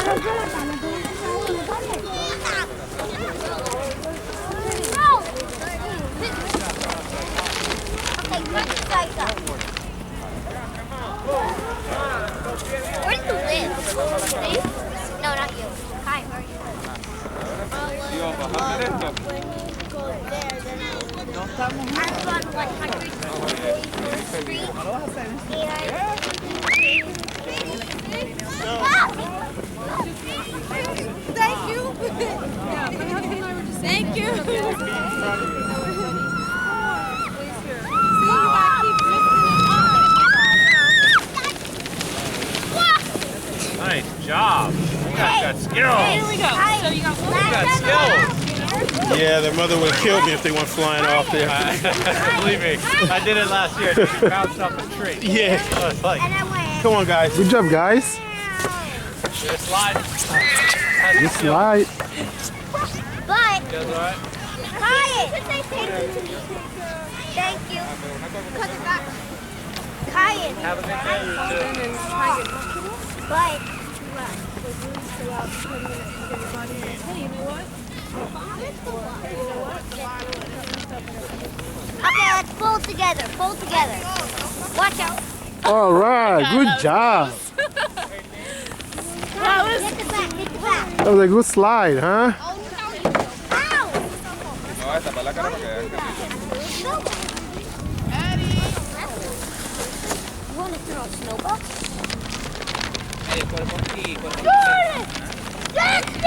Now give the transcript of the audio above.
Where do you live? No, not you. Hi, where are you? When you go there, then I'm on 144th Street. Thank you. Thank you. Nice job. You guys got skills. Here we go. So you got skills. Yeah, their mother would have killed me if they went flying off there. Believe me, I did it last year. Just bounced off a tree. Yeah. So it's like, Come on, guys. Good job, guys. you're sliding. You slide. But, You guys all right? Kyan. Thank you. Kyan. Have a good day, you too. But, okay, let's fold together. Fold together. Watch out. All right. Good job. Hit the back. Hit the back. That was a good slide, huh? Ow! You want to throw a snowball? Jordan! Yes!